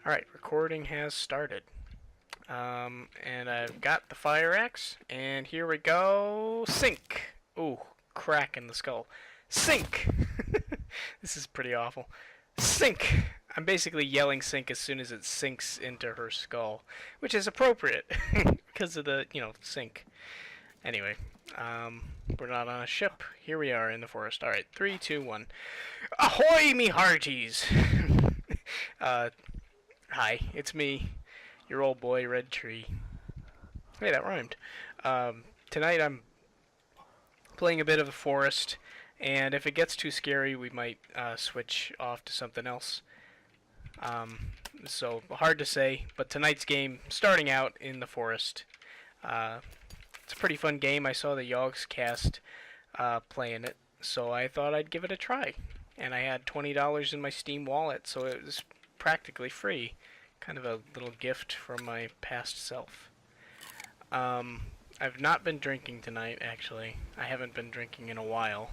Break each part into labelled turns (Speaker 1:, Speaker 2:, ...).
Speaker 1: Alright, recording has started. And I've got the fire axe, and here we go. Sink! Ooh, crack in the skull. Sink! This is pretty awful. Sink! I'm basically yelling sink as soon as it sinks into her skull, which is appropriate because of the, sink. Anyway, we're not on a ship. Here we are in the forest. Alright, 3, 2, 1. Ahoy, me hearties! Hi, it's me, your old boy, Red Tree. Hey, that rhymed. Tonight I'm playing a bit of the forest, and if it gets too scary, we might switch off to something else. So, hard to say, but tonight's game, starting out in the forest. It's a pretty fun game. I saw the Yogs cast playing it, so I thought I'd give it a try. And I had $20 in my Steam wallet, so it was practically free. Kind of a little gift from my past self. I've not been drinking tonight, actually. I haven't been drinking in a while.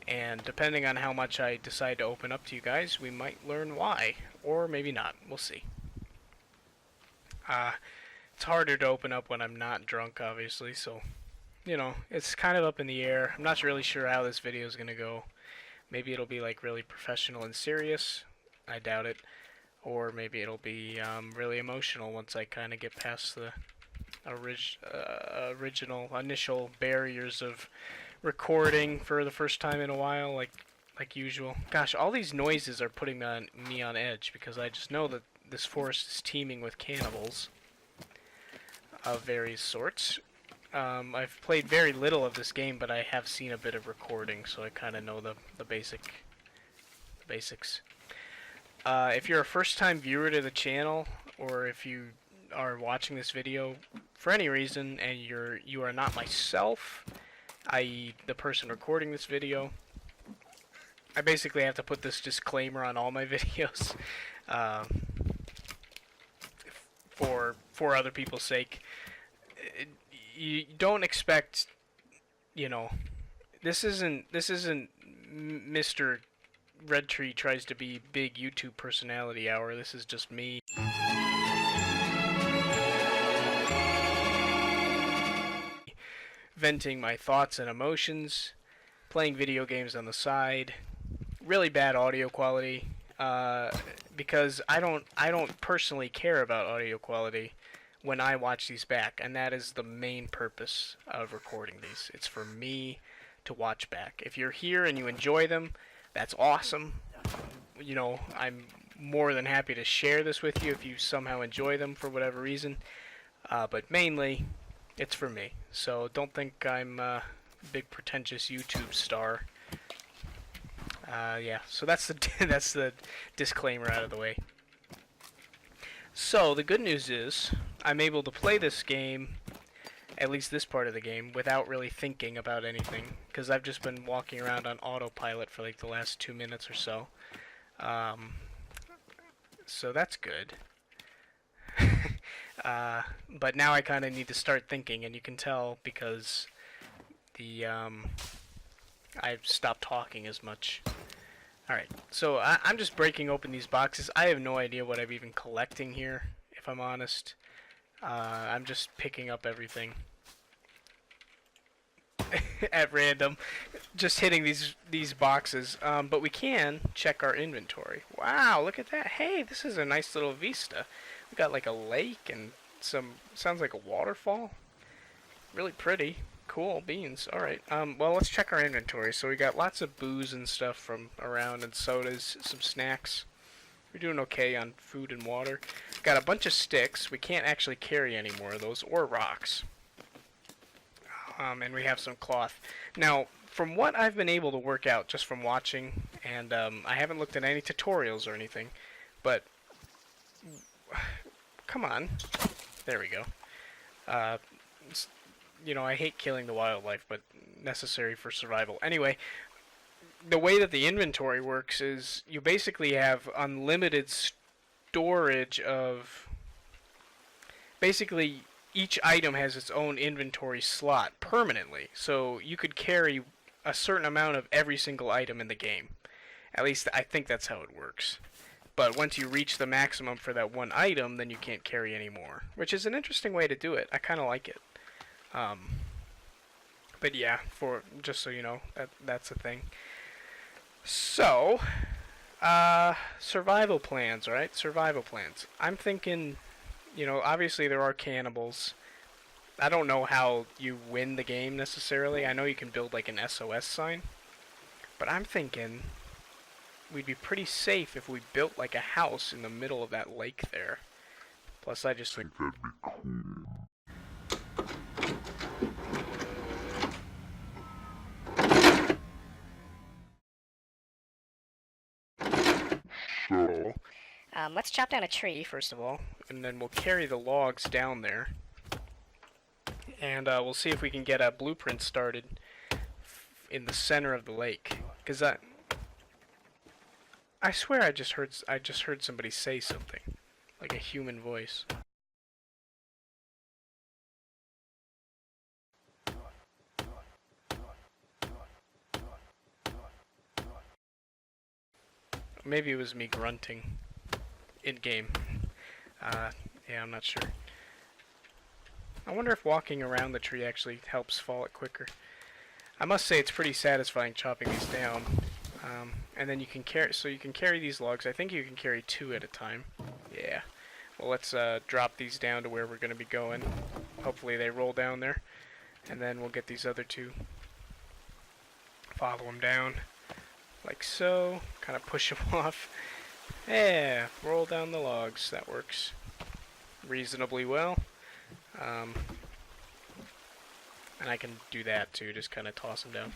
Speaker 1: And depending on how much I decide to open up to you guys, we might learn why. Or maybe not. We'll see. It's harder to open up when I'm not drunk, obviously, so, it's kind of up in the air. I'm not really sure how this video is going to go. Maybe it'll be, like, really professional and serious. I doubt it. Or maybe it'll be really emotional once I kind of get past the initial barriers of recording for the first time in a while, like usual. Gosh, all these noises are putting me on edge because I just know that this forest is teeming with cannibals of various sorts. I've played very little of this game, but I have seen a bit of recording, so I kind of know the basics. If you're a first-time viewer to the channel, or if you are watching this video for any reason and you are not myself, i.e. the person recording this video, I basically have to put this disclaimer on all my videos for other people's sake. You don't expect, this isn't Mr. Red Tree tries to be big YouTube personality hour. This is just me venting my thoughts and emotions, playing video games on the side, really bad audio quality, because I don't personally care about audio quality when I watch these back, and that is the main purpose of recording these. It's for me to watch back. If you're here and you enjoy them, that's awesome. I'm more than happy to share this with you if you somehow enjoy them for whatever reason. But mainly, it's for me. So don't think I'm a big pretentious YouTube star. Yeah. So that's the disclaimer out of the way. So the good news is I'm able to play this game, at least this part of the game, without really thinking about anything, because I've just been walking around on autopilot for like the last 2 minutes or so. So that's good. But now I kind of need to start thinking, and you can tell because I've stopped talking as much. Alright, so I'm just breaking open these boxes. I have no idea what I'm even collecting here, if I'm honest. I'm just picking up everything at random, just hitting these boxes. But we can check our inventory. Wow, look at that. Hey, this is a nice little vista. We got like a lake and sounds like a waterfall. Really pretty. Cool beans. Alright, well, let's check our inventory. So we got lots of booze and stuff from around, and sodas, some snacks. We're doing okay on food and water. Got a bunch of sticks. We can't actually carry any more of those, or rocks. And we have some cloth. Now, from what I've been able to work out just from watching, and I haven't looked at any tutorials or anything, but come on. There we go. I hate killing the wildlife, but necessary for survival. Anyway, the way that the inventory works is you basically have unlimited storage of... Basically, each item has its own inventory slot permanently, so you could carry a certain amount of every single item in the game. At least I think that's how it works. But once you reach the maximum for that one item, then you can't carry anymore, which is an interesting way to do it. I kind of like it. But yeah, for just so you know, that's a thing. So, survival plans, right? Survival plans. I'm thinking, you know, obviously there are cannibals. I don't know how you win the game necessarily. I know you can build like an SOS sign. But I'm thinking we'd be pretty safe if we built like a house in the middle of that lake there. Plus I just think that'd be cool. So,
Speaker 2: Let's chop down a tree.
Speaker 1: first of all, and then we'll carry the logs down there. And we'll see if we can get a blueprint started in the center of the lake. Cause I swear I just heard somebody say something, like a human voice. Maybe it was me grunting in game. Yeah, I'm not sure. I wonder if walking around the tree actually helps fall it quicker. I must say it's pretty satisfying chopping these down. And then you can carry these logs. I think you can carry 2 at a time. Yeah. Well, let's drop these down to where we're going to be going. Hopefully they roll down there. And then we'll get these other 2. Follow them down. Like so. Kind of push them off. Yeah. Roll down the logs. That works reasonably well. And I can do that too, just kind of toss them down.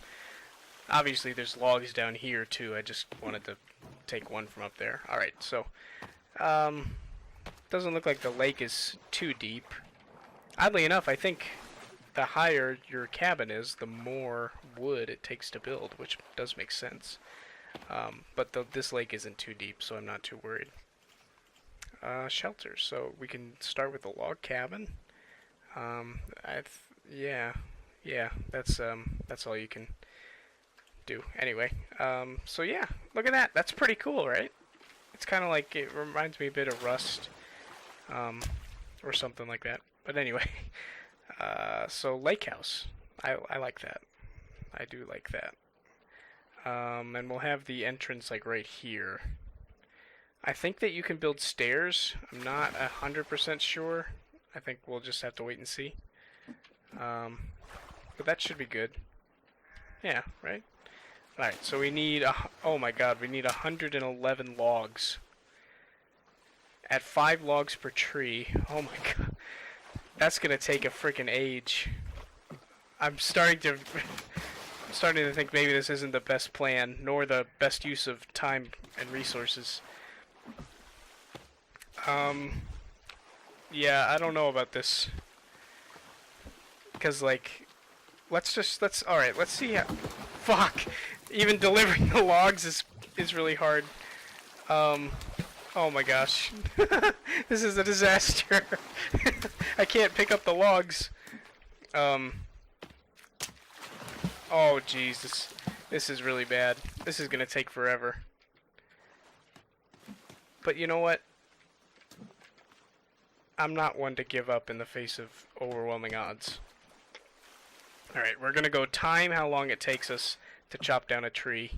Speaker 1: Obviously there's logs down here too, I just wanted to take one from up there. Alright, so, doesn't look like the lake is too deep. Oddly enough, I think the higher your cabin is, the more wood it takes to build, which does make sense. But this lake isn't too deep, so I'm not too worried. Shelters, so we can start with a log cabin. Yeah, that's all you can do. Anyway, so yeah, look at that. That's pretty cool, right? It's kind of like, it reminds me a bit of Rust, or something like that. But anyway, so lake house. I like that. I do like that. And we'll have the entrance like right here. I think that you can build stairs. I'm not 100% sure. I think we'll just have to wait and see. But that should be good. Yeah, right? Alright, so we need, oh my god, we need 111 logs. At 5 logs per tree. Oh my god. That's gonna take a freaking age. I'm starting to think maybe this isn't the best plan, nor the best use of time and resources. Yeah, I don't know about this. Because, like, alright, let's see how, fuck! Even delivering the logs is really hard. Oh my gosh. This is a disaster. I can't pick up the logs. Oh jeez, this is really bad. This is gonna take forever. But you know what? I'm not one to give up in the face of overwhelming odds. Alright, we're gonna go time how long it takes us to chop down a tree,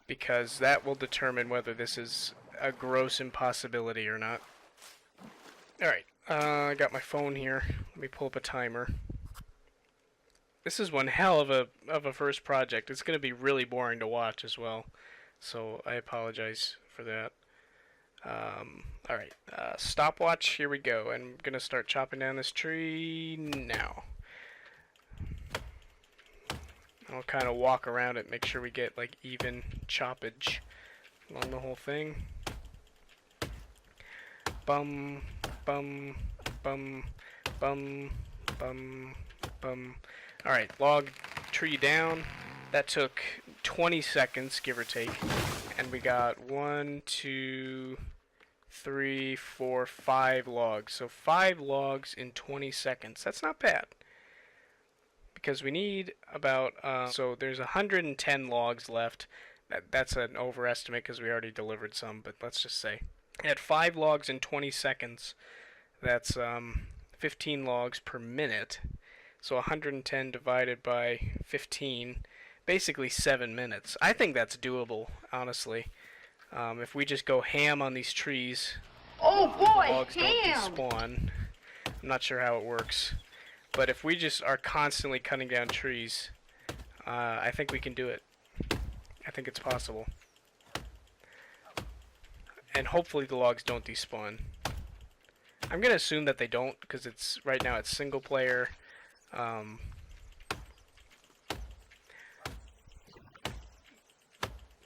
Speaker 1: because that will determine whether this is a gross impossibility or not. Alright, I got my phone here. Let me pull up a timer. This is one hell of a first project. It's gonna be really boring to watch as well, so I apologize for that. Alright, stopwatch, here we go. I'm gonna start chopping down this tree now. I'll kind of walk around it, make sure we get like even choppage along the whole thing. Bum, bum, bum, bum, bum, bum. Alright, log tree down. That took 20 seconds, give or take. And we got 1, 2, 3, 4, 5 logs. So 5 logs in 20 seconds. That's not bad. Because we need about, so there's 110 logs left. That's an overestimate because we already delivered some, but let's just say. At 5 logs in 20 seconds, that's 15 logs per minute. So 110 divided by 15, basically 7 minutes. I think that's doable, honestly. If we just go ham on these trees,
Speaker 3: Oh boy,
Speaker 1: logs don't
Speaker 3: ham!
Speaker 1: despawn. I'm not sure how it works. But if we just are constantly cutting down trees, I think we can do it. I think it's possible. And hopefully the logs don't despawn. I'm going to assume that they don't, because it's right now it's single player.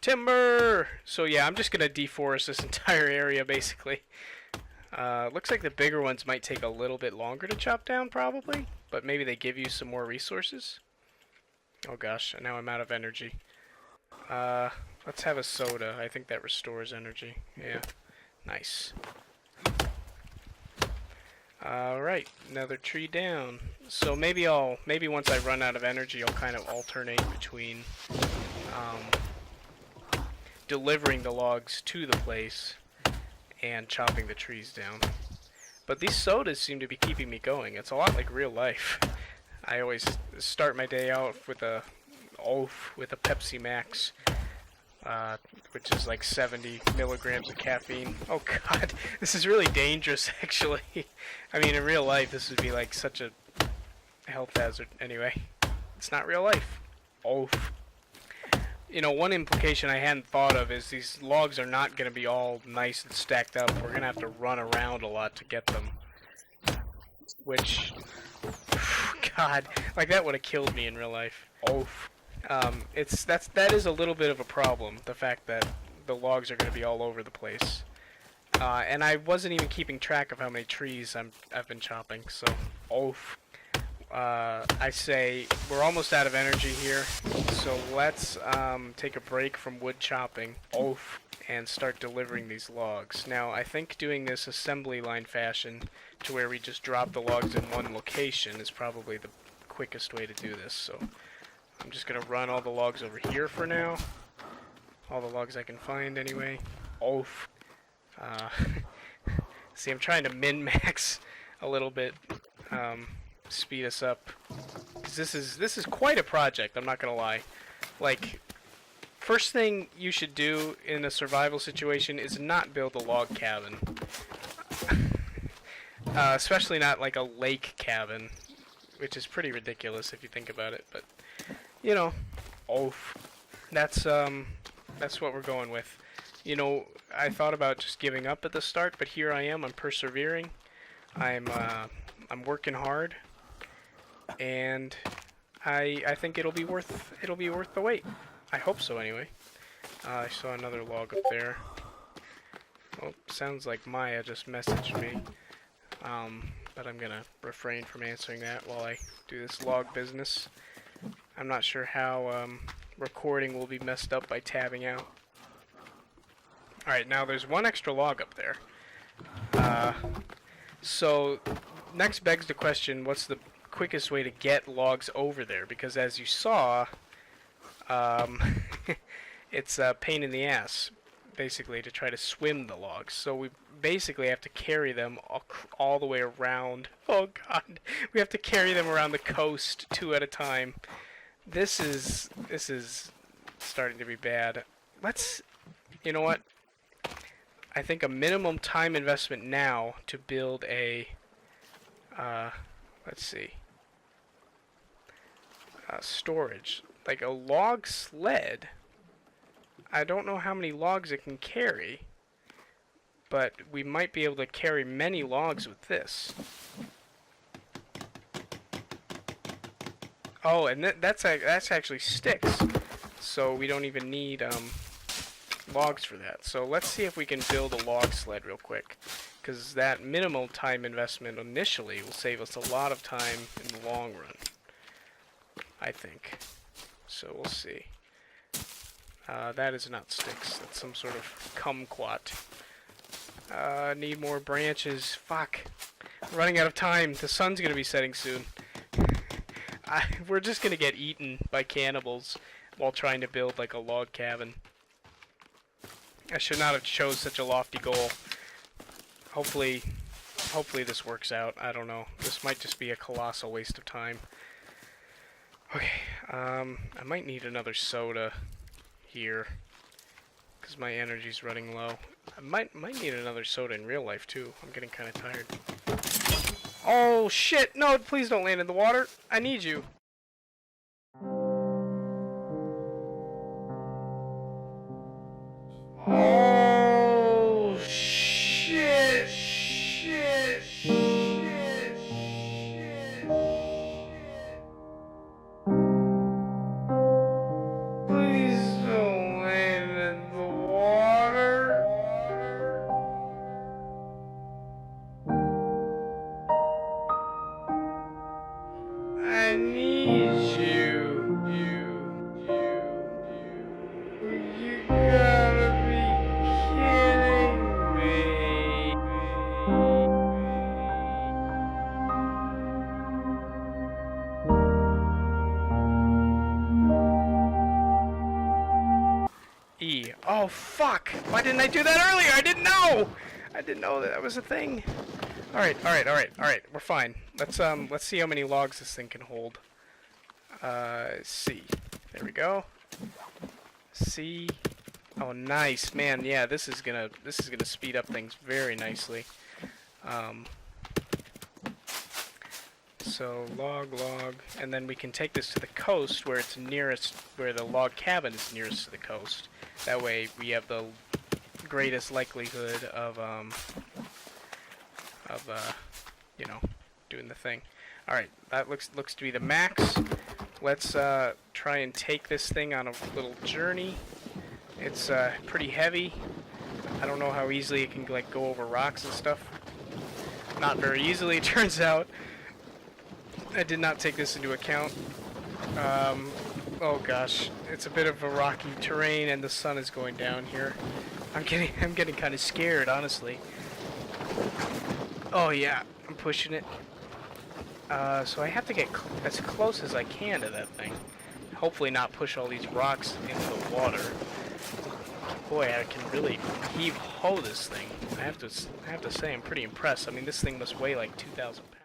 Speaker 1: Timber! So yeah, I'm just going to deforest this entire area, basically. Looks like the bigger ones might take a little bit longer to chop down, probably. But maybe they give you some more resources. Oh gosh, now I'm out of energy. Let's have a soda. I think that restores energy. Yeah, nice. Alright, another tree down. So maybe once I run out of energy, I'll kind of alternate between delivering the logs to the place and chopping the trees down. But these sodas seem to be keeping me going. It's a lot like real life. I always start my day out with a Pepsi Max, which is like 70 milligrams of caffeine. Oh god, this is really dangerous actually. I mean, in real life this would be like such a health hazard. Anyway, it's not real life. Oh. You know, one implication I hadn't thought of is these logs are not going to be all nice and stacked up. We're going to have to run around a lot to get them. Which, god, like that would have killed me in real life. Oh. That is a little bit of a problem, the fact that the logs are going to be all over the place. And I wasn't even keeping track of how many trees I've been chopping, so I say we're almost out of energy here, so let's take a break from wood chopping and start delivering these logs. Now, I think doing this assembly line fashion to where we just drop the logs in one location is probably the quickest way to do this, so I'm just going to run all the logs over here for now. All the logs I can find anyway. See, I'm trying to min-max a little bit, speed us up. 'Cause this is quite a project, I'm not going to lie. Like, first thing you should do in a survival situation is not build a log cabin. Especially not like a lake cabin, which is pretty ridiculous if you think about it, but you know, that's what we're going with. You know, I thought about just giving up at the start, but here I am. I'm persevering. I'm working hard, and I think it'll be worth the wait. I hope so, anyway. I saw another log up there. Oh, sounds like Maya just messaged me. But I'm gonna refrain from answering that while I do this log business. I'm not sure how recording will be messed up by tabbing out. Alright, now there's one extra log up there. So, next begs the question, what's the quickest way to get logs over there? Because as you saw, it's a pain in the ass, basically, to try to swim the logs. So we basically have to carry them all the way around. Oh god, we have to carry them around the coast 2 at a time. This is starting to be bad. You know what? I think a minimum time investment now to build a, let's see, storage. Like a log sled. I don't know how many logs it can carry, but we might be able to carry many logs with this. Oh, and that's actually sticks, so we don't even need logs for that. So let's see if we can build a log sled real quick, because that minimal time investment initially will save us a lot of time in the long run, I think. So we'll see. That is not sticks. That's some sort of kumquat. Need more branches. Fuck. We're running out of time. The sun's gonna be setting soon. We're just gonna get eaten by cannibals while trying to build like a log cabin. I should not have chose such a lofty goal. Hopefully this works out. I don't know. This might just be a colossal waste of time. Okay, I might need another soda here, because my energy's running low. I might need another soda in real life, too. I'm getting kind of tired. Oh, shit! No, please don't land in the water! I need you! Oh, shit! Shit! Shit! Shit! Please don't land in the water. I need you. You gotta be kidding me. E. Oh, fuck! Why didn't I do that earlier? I didn't know! I didn't know that was a thing. Alright. We're fine. Let's see how many logs this thing can hold. C. There we go. C. Oh, nice. Man, yeah, this is gonna speed up things very nicely. So log, and then we can take this to the coast where it's nearest, where the log cabin is nearest to the coast. That way we have the greatest likelihood of you know, doing the thing. Alright, that looks to be the max. Let's try and take this thing on a little journey. It's pretty heavy. I don't know how easily it can like go over rocks and stuff. Not very easily, it turns out. I did not take this into account. Oh gosh, it's a bit of a rocky terrain, and the sun is going down here. I'm getting kind of scared, honestly. Oh yeah, I'm pushing it. So I have to get as close as I can to that thing. Hopefully not push all these rocks into the water. Boy, I can really heave-ho this thing. I have to say I'm pretty impressed. I mean, this thing must weigh like 2,000 pounds.